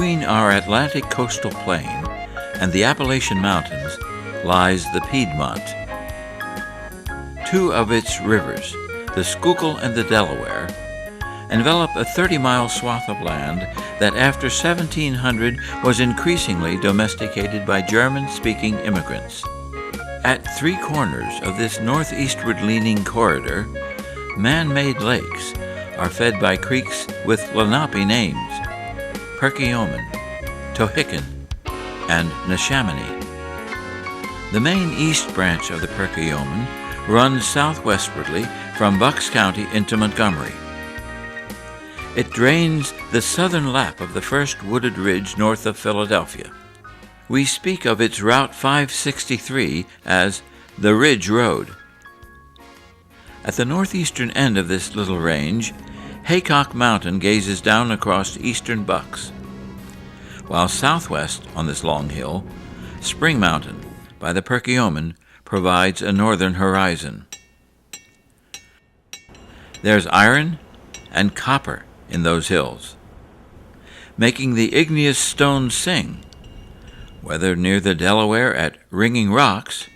Between our Atlantic coastal plain and the Appalachian Mountains lies the Piedmont. Two of its rivers, the Schuylkill and the Delaware, envelop a 30-mile swath of land that after 1700 was increasingly domesticated by German-speaking immigrants. At three corners of this northeastward-leaning corridor, man-made lakes are fed by creeks with Lenape names: Perkiomen, Tohickon, and Neshaminy. The main east branch of the Perkiomen runs southwestwardly from Bucks County into Montgomery. It drains the southern lap of the first wooded ridge north of Philadelphia. We speak of its Route 563 as the Ridge Road. At the northeastern end of this little range, Haycock Mountain gazes down across eastern Bucks, while southwest on this long hill, Spring Mountain by the Perkiomen provides a northern horizon. There's iron and copper in those hills, making the igneous stones sing, whether near the Delaware at Ringing Rocks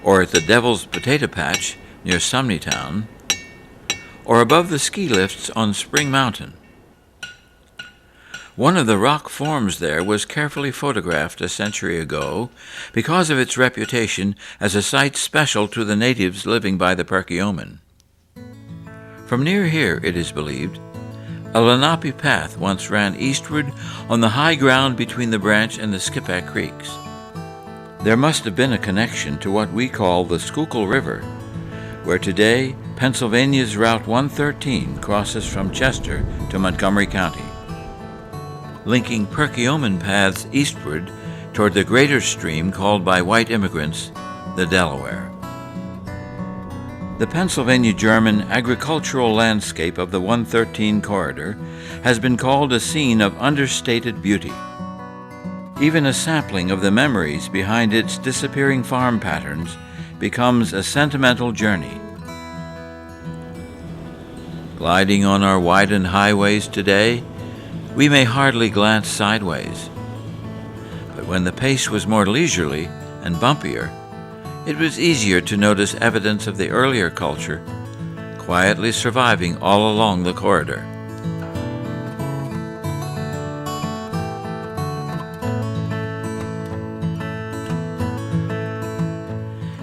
or at the Devil's Potato Patch near Sumneytown, or above the ski lifts on Spring Mountain. One of the rock forms there was carefully photographed a century ago because of its reputation as a site special to the natives living by the Perkiomen. From near here, it is believed, a Lenape path once ran eastward on the high ground between the Branch and the Skippack Creeks. There must have been a connection to what we call the Schuylkill River, where today Pennsylvania's Route 113 crosses from Chester to Montgomery County, linking Perkiomen paths eastward toward the greater stream called by white immigrants the Delaware. The Pennsylvania-German agricultural landscape of the 113 corridor has been called a scene of understated beauty. Even a sampling of the memories behind its disappearing farm patterns becomes a sentimental journey. Gliding on our widened highways today, we may hardly glance sideways. But when the pace was more leisurely and bumpier, it was easier to notice evidence of the earlier culture quietly surviving all along the corridor.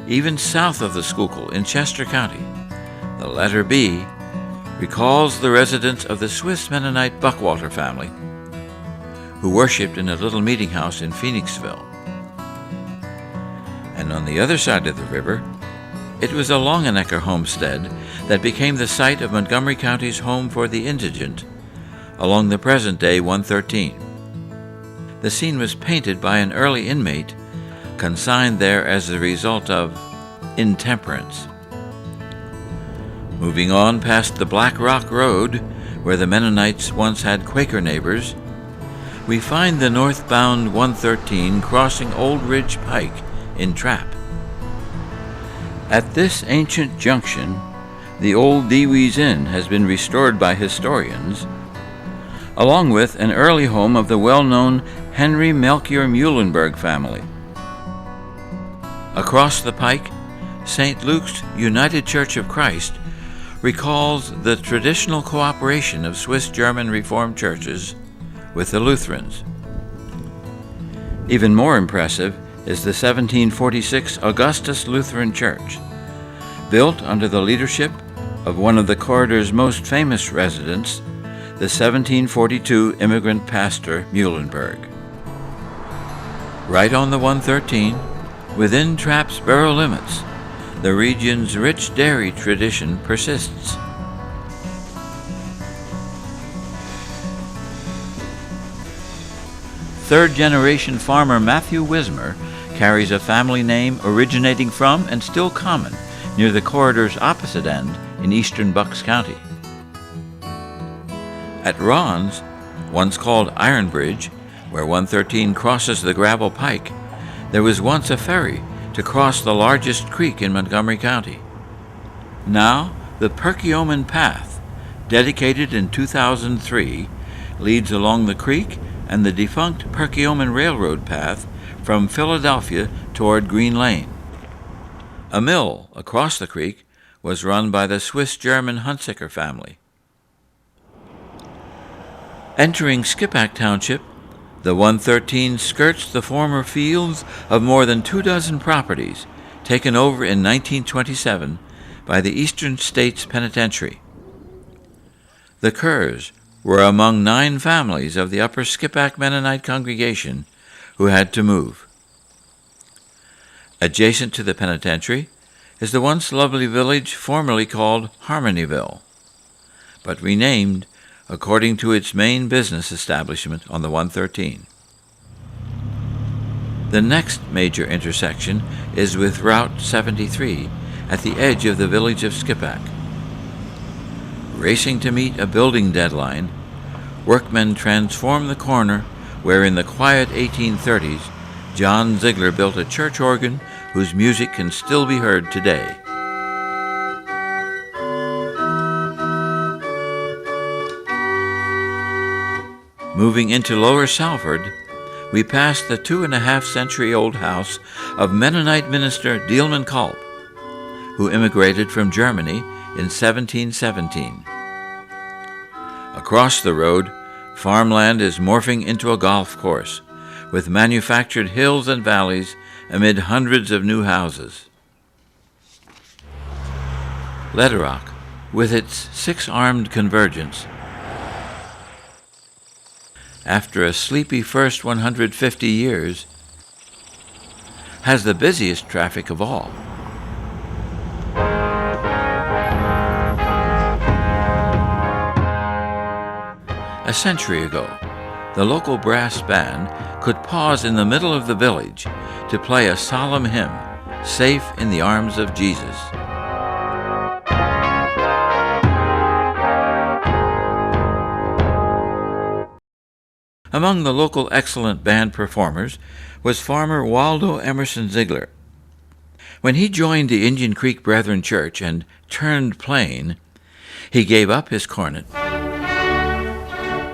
Even south of the Schuylkill in Chester County, the letter B recalls the residents of the Swiss Mennonite Buckwalter family, who worshipped in a little meeting house in Phoenixville. And on the other side of the river, it was a Longenecker homestead that became the site of Montgomery County's home for the indigent along the present-day 113. The scene was painted by an early inmate consigned there as a result of intemperance. Moving on past the Black Rock Road, where the Mennonites once had Quaker neighbors, we find the northbound 113 crossing Old Ridge Pike in Trappe. At this ancient junction, the old Dewey's Inn has been restored by historians, along with an early home of the well-known Henry Melchior Muhlenberg family. Across the pike, St. Luke's United Church of Christ recalls the traditional cooperation of Swiss-German Reformed churches with the Lutherans. Even more impressive is the 1746 Augustus Lutheran Church, built under the leadership of one of the corridor's most famous residents, the 1742 immigrant pastor Muhlenberg. Right on the 113, within Trappe's borough limits, the region's rich dairy tradition persists. Third-generation farmer Matthew Wismer carries a family name originating from and still common near the corridor's opposite end in eastern Bucks County. At Ron's, once called Iron Bridge, where 113 crosses the gravel pike, there was once a ferry to cross the largest creek in Montgomery County. Now, the Perkiomen Path dedicated in 2003, leads along the creek and the defunct Perkiomen Railroad path from Philadelphia toward Green Lane. A mill across the creek was run by the Swiss-German Hunziker family. Entering Skippack Township, the 113 skirts the former fields of more than 24 properties taken over in 1927 by the Eastern States Penitentiary. The Kerrs were among 9 families of the Upper Skippack Mennonite congregation who had to move. Adjacent to the penitentiary is the once lovely village formerly called Harmonyville, but renamed according to its main business establishment on the 113. The next major intersection is with Route 73 at the edge of the village of Skippack. Racing to meet a building deadline, workmen transform the corner where in the quiet 1830s John Ziegler built a church organ whose music can still be heard today. Moving into Lower Salford, we pass the 2.5-century-old house of Mennonite minister Dealman Kalb, who immigrated from Germany in 1717. Across the road, farmland is morphing into a golf course, with manufactured hills and valleys amid hundreds of new houses. Lederach, with its 6-armed convergence, after a sleepy first 150 years, has the busiest traffic of all. A century ago, the local brass band could pause in the middle of the village to play a solemn hymn, Safe in the Arms of Jesus. Among the local excellent band performers was farmer Waldo Emerson Ziegler. When he joined the Indian Creek Brethren Church and turned plain, he gave up his cornet.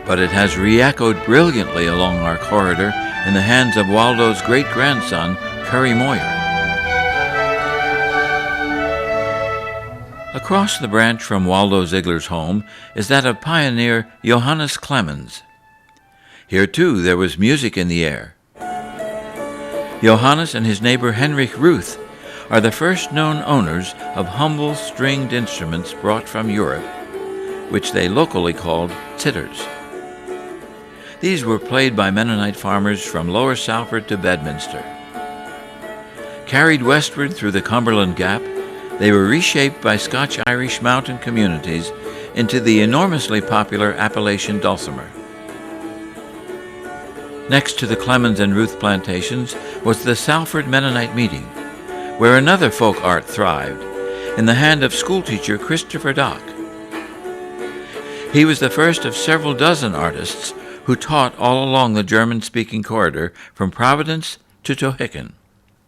But it has re-echoed brilliantly along our corridor in the hands of Waldo's great-grandson, Curry Moyer. Across the branch from Waldo Ziegler's home is that of pioneer Johannes Clemens. Here, too, there was music in the air. Johannes and his neighbor Henrich Ruth are the first known owners of humble stringed instruments brought from Europe, which they locally called zitters. These were played by Mennonite farmers from Lower Salford to Bedminster. Carried westward through the Cumberland Gap, they were reshaped by Scotch-Irish mountain communities into the enormously popular Appalachian dulcimer. Next to the Clemens and Ruth plantations was the Salford Mennonite Meeting, where another folk art thrived, in the hand of schoolteacher Christopher Dock. He was the first of several dozen artists who taught all along the German-speaking corridor from Providence to Tohickon.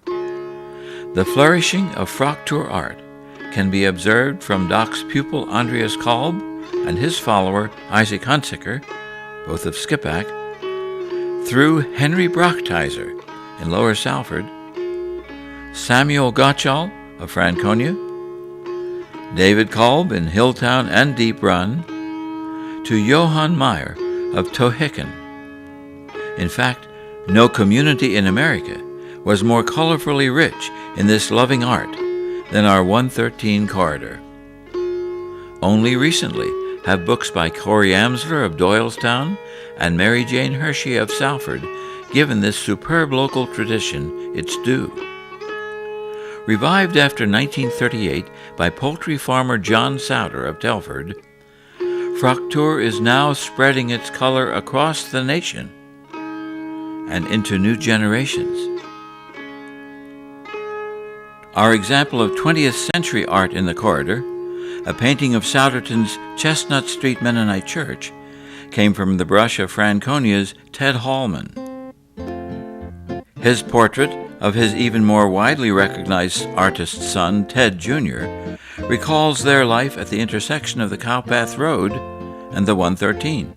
The flourishing of Fraktur art can be observed from Dock's pupil Andreas Kalb and his follower Isaac Hunziker, both of Skippack, through Henry Brocktiser in Lower Salford, Samuel Gottschall of Franconia, David Kalb in Hilltown and Deep Run, to Johann Meyer of Tohickon. In fact, no community in America was more colorfully rich in this loving art than our 113 corridor. Only recently have books by Corey Amsler of Doylestown and Mary Jane Hershey of Salford given this superb local tradition its due. Revived after 1938 by poultry farmer John Souder of Telford, Fraktur is now spreading its color across the nation and into new generations. Our example of 20th century art in the corridor, a painting of Souderton's Chestnut Street Mennonite Church, came from the brush of Franconia's Ted Hallman. His portrait of his even more widely recognized artist's son, Ted Jr., recalls their life at the intersection of the Cowpath Road and the 113.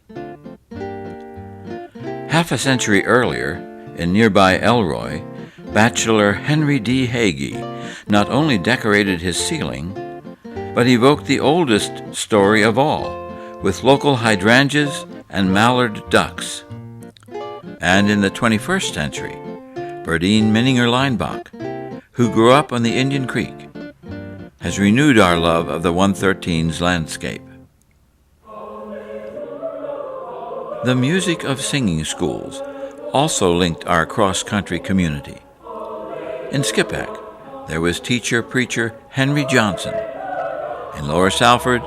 Half a century earlier, in nearby Elroy, bachelor Henry D. Hagee not only decorated his ceiling, but evoked the oldest story of all, with local hydrangeas and mallard ducks. And in the 21st century, Berdine Minninger Leinbach, who grew up on the Indian Creek, has renewed our love of the 113's landscape. The music of singing schools also linked our cross-country community. In Skippack, there was teacher-preacher Henry Johnson. In Lower Salford,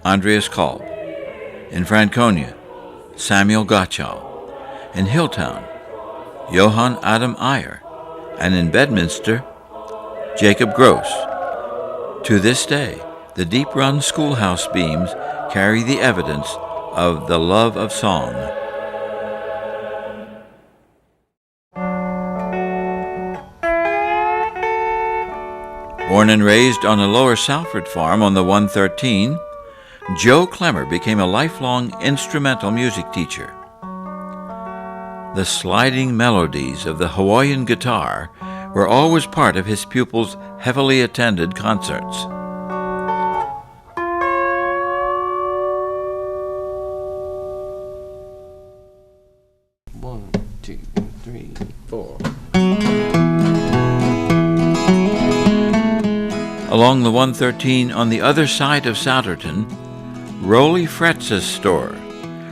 Andreas Kolb. In Franconia, Samuel Gottschall. In Hilltown, Johann Adam Ayer. And in Bedminster, Jacob Gross. To this day, the deep-run schoolhouse beams carry the evidence of the love of song. Born and raised on a Lower Salford farm on the 113, Joe Clemmer became a lifelong instrumental music teacher. The sliding melodies of the Hawaiian guitar were always part of his pupils' heavily attended concerts. One, two, three, four. Along the 113 on the other side of Souderton, Roly Fretz's store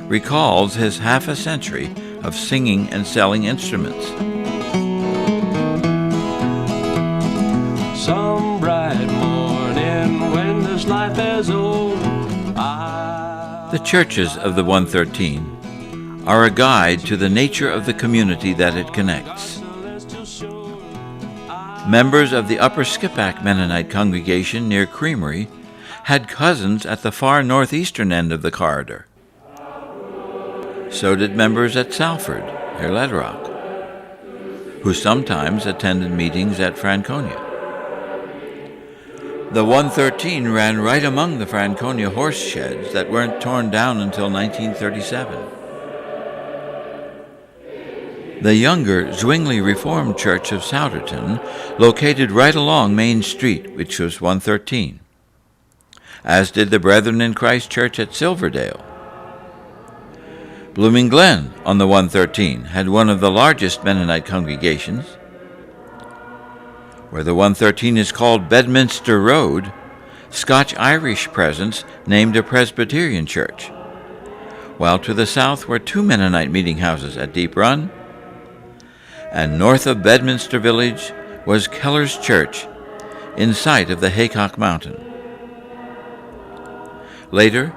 recalls his half a century of singing and selling instruments. Some bright morning when this life is old, The churches of the 113 are a guide to the nature of the community that it connects. Members of the Upper Skippack Mennonite congregation near Creamery had cousins at the far northeastern end of the corridor. So did members at Salford, near Lederach, who sometimes attended meetings at Franconia. The 113 ran right among the Franconia horse sheds that weren't torn down until 1937. The younger Zwingli Reformed Church of Souderton, located right along Main Street, which was 113, as did the Brethren in Christ Church at Silverdale. Blooming Glen on the 113 had one of the largest Mennonite congregations. Where the 113 is called Bedminster Road, Scotch-Irish presence named a Presbyterian church, while to the south were two Mennonite meeting houses at Deep Run, and north of Bedminster Village was Keller's Church, in sight of the Haycock Mountain. Later,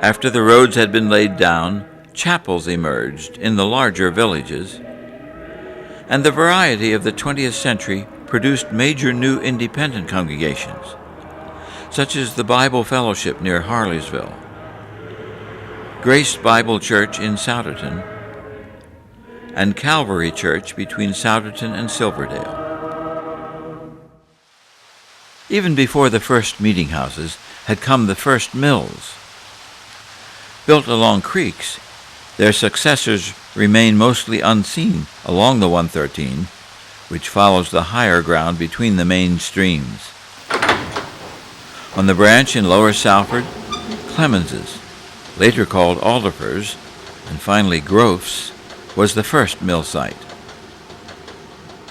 after the roads had been laid down, chapels emerged in the larger villages, and the variety of the 20th century produced major new independent congregations, such as the Bible Fellowship near Harleysville, Grace Bible Church in Souderton, and Calvary Church between Souderton and Silverdale. Even before the first meeting houses had come the first mills. Built along creeks, their successors remain mostly unseen along the 113, which follows the higher ground between the main streams. On the branch in Lower Salford, Clemens's, later called Alderfer's, and finally Grof's, was the first mill site.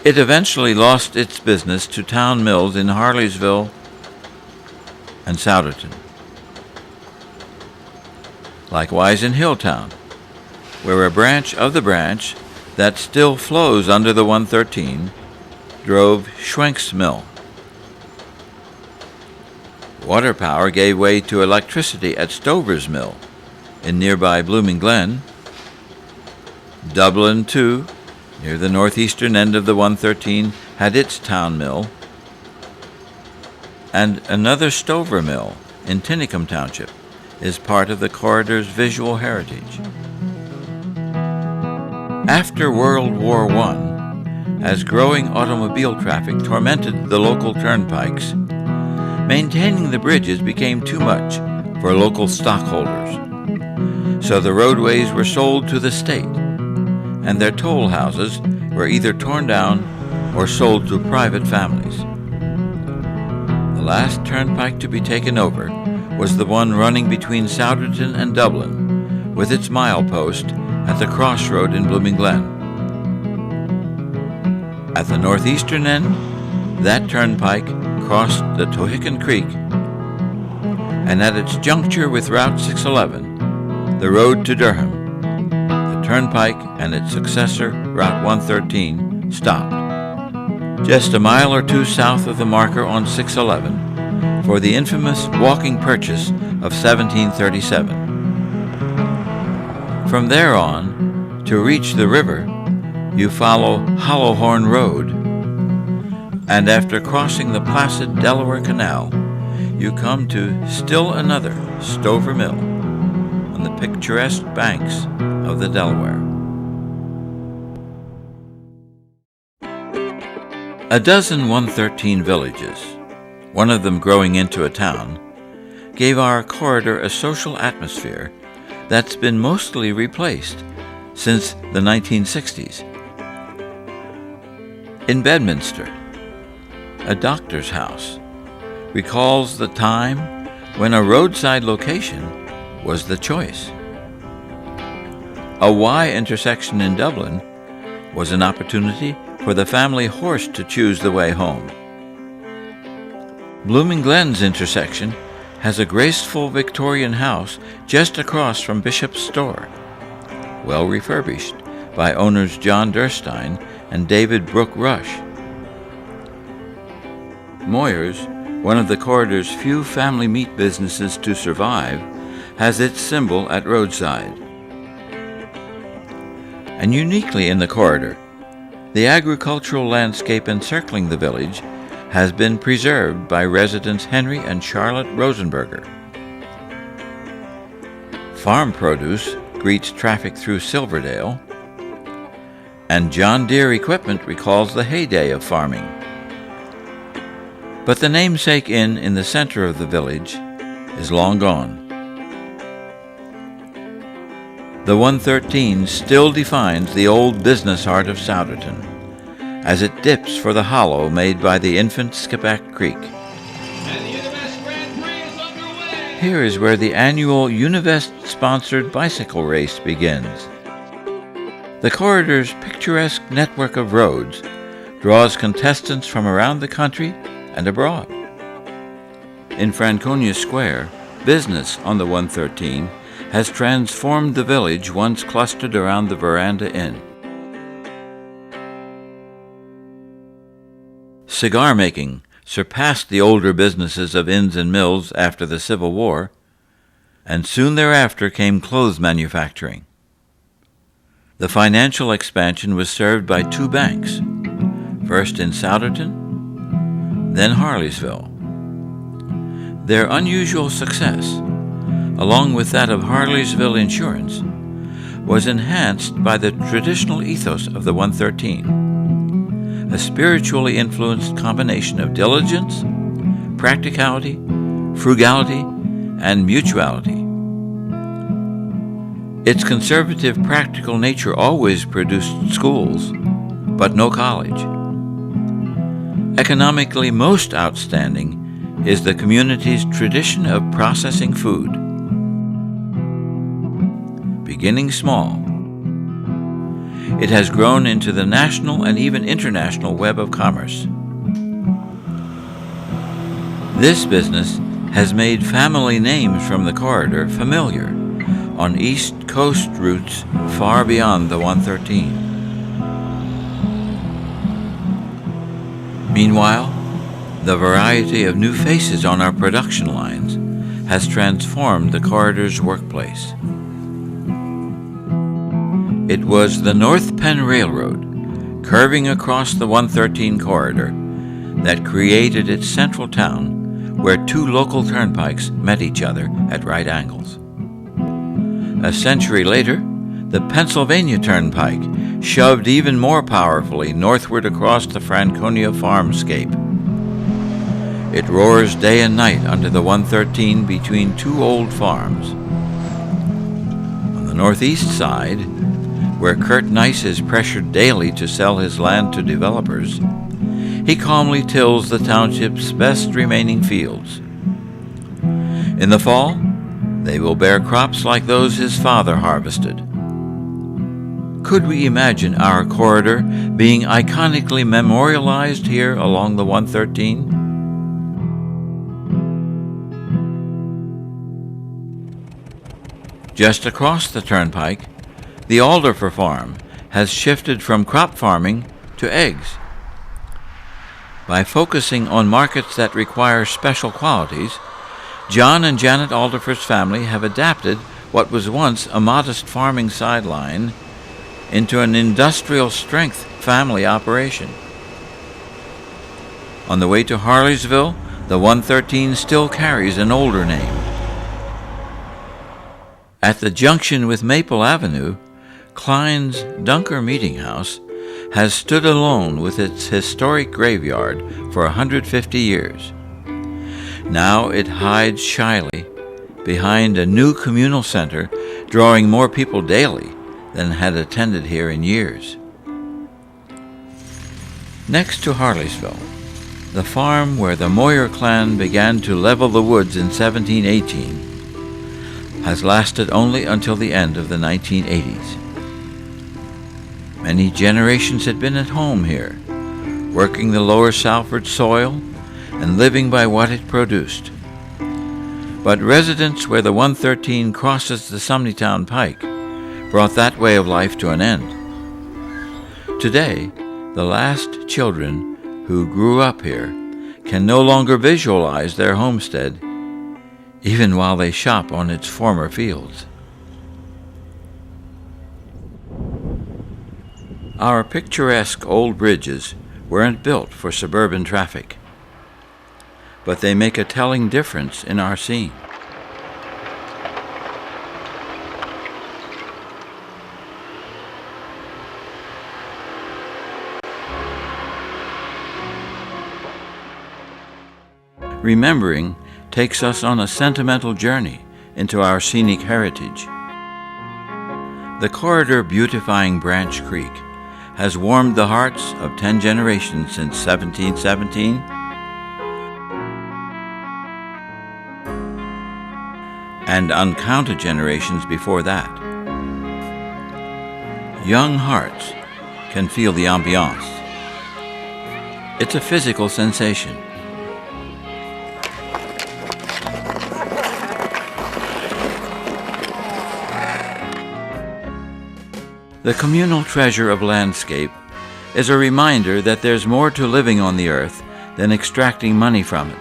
It eventually lost its business to town mills in Harleysville and Souderton. Likewise in Hilltown, where a branch of the branch that still flows under the 113 drove Schwenk's mill. Water power gave way to electricity at Stover's mill in nearby Blooming Glen. Dublin, too, near the northeastern end of the 113, had its town mill, and another Stover mill in Tinicum Township is part of the corridor's visual heritage. After World War I, as growing automobile traffic tormented the local turnpikes. Maintaining the bridges became too much for local stockholders, so the roadways were sold to the state, and their toll houses were either torn down or sold to private families. The last turnpike to be taken over was the one running between Souderton and Dublin, with its milepost at the crossroad in Blooming Glen. At the northeastern end, that turnpike crossed the Tohickon Creek, and at its juncture with Route 611, the road to Durham, the turnpike and its successor, Route 113, stopped, just a mile or two south of the marker on 611, for the infamous walking purchase of 1737. From there on, to reach the river, you follow Hollowhorn Road, and after crossing the placid Delaware Canal, you come to still another Stover Mill on the picturesque banks of the Delaware. A dozen 113 villages, one of them growing into a town, gave our corridor a social atmosphere that's been mostly replaced since the 1960s. In Bedminster, a doctor's house recalls the time when a roadside location was the choice. A Y intersection in Dublin was an opportunity for the family horse to choose the way home. Blooming Glen's intersection has a graceful Victorian house just across from Bishop's store, well refurbished by owners John Durstein and David Brooke Rush. Moyer's, one of the corridor's few family meat businesses to survive, has its symbol at roadside. And uniquely in the corridor, the agricultural landscape encircling the village has been preserved by residents Henry and Charlotte Rosenberger. Farm produce greets traffic through Silverdale, and John Deere equipment recalls the heyday of farming. But the namesake inn in the center of the village is long gone. The 113 still defines the old business heart of Souderton, as it dips for the hollow made by the infant Skippack Creek. And the Univest Grand Prix is underway! Here is where the annual Univest-sponsored bicycle race begins. The corridor's picturesque network of roads draws contestants from around the country and abroad. In Franconia Square, business on the 113 has transformed the village once clustered around the Veranda Inn. Cigar making surpassed the older businesses of inns and mills after the Civil War, and soon thereafter came clothes manufacturing. The financial expansion was served by two banks, first in Souderton, then Harleysville. Their unusual success, along with that of Harleysville Insurance, was enhanced by the traditional ethos of the 113, a spiritually influenced combination of diligence, practicality, frugality, and mutuality. Its conservative, practical nature always produced schools, but no college. Economically most outstanding is the community's tradition of processing food. Beginning small, it has grown into the national and even international web of commerce. This business has made family names from the corridor familiar on East Coast routes far beyond the 113. Meanwhile, the variety of new faces on our production lines has transformed the corridor's workplace. It was the North Penn Railroad, curving across the 113 corridor, that created its central town where two local turnpikes met each other at right angles. A century later, The Pennsylvania Turnpike shoved even more powerfully northward across the Franconia farmscape. It roars day and night under the 113 between two old farms. On the northeast side, where Kurt Nice is pressured daily to sell his land to developers, he calmly tills the township's best remaining fields. In the fall, they will bear crops like those his father harvested. Could we imagine our corridor being iconically memorialized here along the 113? Just across the turnpike, the Alderfer farm has shifted from crop farming to eggs. By focusing on markets that require special qualities, John and Janet Alderfer's family have adapted what was once a modest farming sideline into an industrial-strength family operation. On the way to Harleysville, the 113 still carries an older name. At the junction with Maple Avenue, Klein's Dunker Meeting House has stood alone with its historic graveyard for 150 years. Now it hides shyly behind a new communal center, drawing more people daily than had attended here in years. Next to Harleysville, the farm where the Moyer clan began to level the woods in 1718 has lasted only until the end of the 1980s. Many generations had been at home here, working the lower Salford soil and living by what it produced. But residents where the 113 crosses the Sumneytown Pike brought that way of life to an end. Today, the last children who grew up here can no longer visualize their homestead, even while they shop on its former fields. Our picturesque old bridges weren't built for suburban traffic, but they make a telling difference in our scene. Remembering takes us on a sentimental journey into our scenic heritage. The corridor beautifying Branch Creek has warmed the hearts of 10 generations since 1717, and uncounted generations before that. Young hearts can feel the ambiance. It's a physical sensation. The communal treasure of landscape is a reminder that there's more to living on the earth than extracting money from it.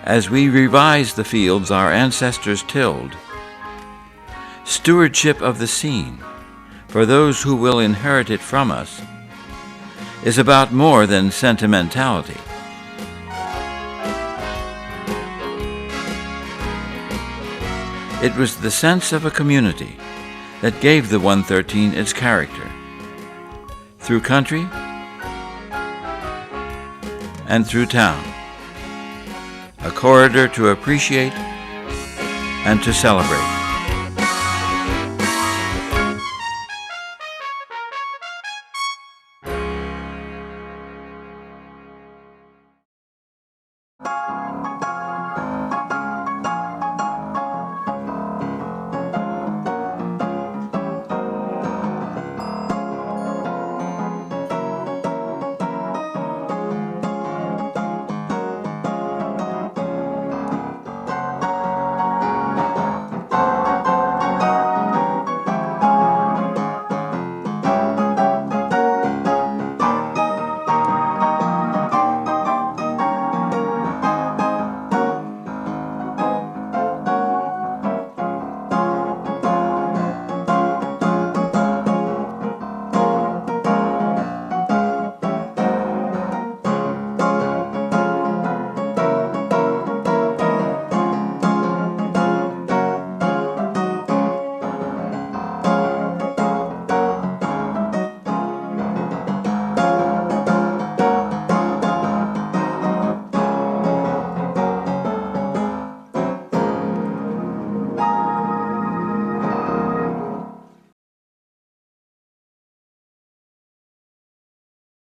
As we revise the fields our ancestors tilled, stewardship of the scene, for those who will inherit it from us, is about more than sentimentality. It was the sense of a community that gave the 113 its character, through country and through town, a corridor to appreciate and to celebrate.